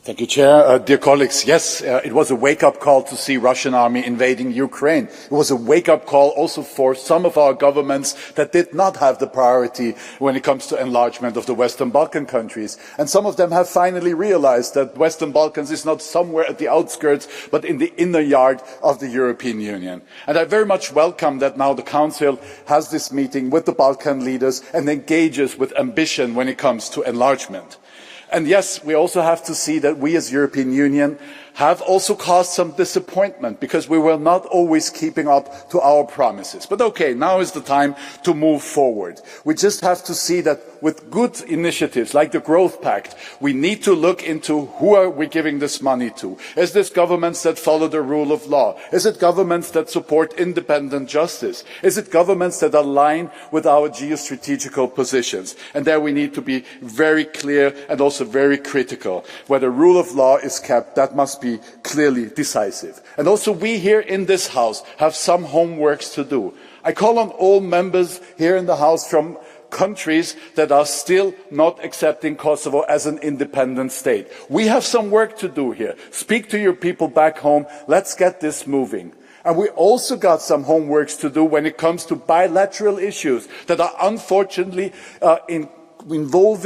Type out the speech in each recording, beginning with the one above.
Thank you, Chair. Dear colleagues, yes, it was a wake-up call to see Russian army invading Ukraine. It was a wake-up call also for some of our governments that did not have the priority when it comes to enlargement of the Western Balkan countries. And some of them have finally realized that Western Balkans is not somewhere at the outskirts, but in the inner yard of the European Union. And I very much welcome that now the Council has this meeting with the Balkan leaders and engages with ambition when it comes to enlargement. And yes, we also have to see that we as European Union have also caused some disappointment because we were not always keeping up to our promises. But okay, now is the time to move forward. We just have to see that with good initiatives like the Growth Pact, we need to look into who are we giving this money to. Is this governments that follow the rule of law? Is it governments that support independent justice? Is it governments that align with our geostrategical positions? And there we need to be very clear and also very critical. Where the rule of law is kept, that must be clearly decisive. And also we here in this House have some homeworks to do. I call on all members here in the House from countries that are still not accepting Kosovo as an independent state. We have some work to do here. Speak to your people back home. Let's get this moving. And we also got some homeworks to do when it comes to bilateral issues that are unfortunately involved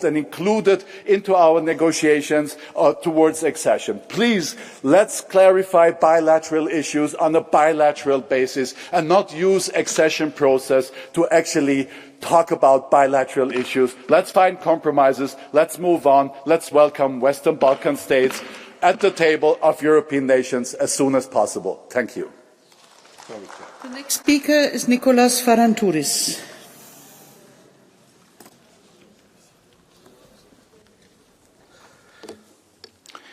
and included into our negotiations towards accession. Please, let's clarify bilateral issues on a bilateral basis and not use accession process to actually talk about bilateral issues. Let's find compromises. Let's move on. Let's welcome Western Balkan states at the table of European nations as soon as possible. Thank you. The next speaker is Nicolas Farantouris.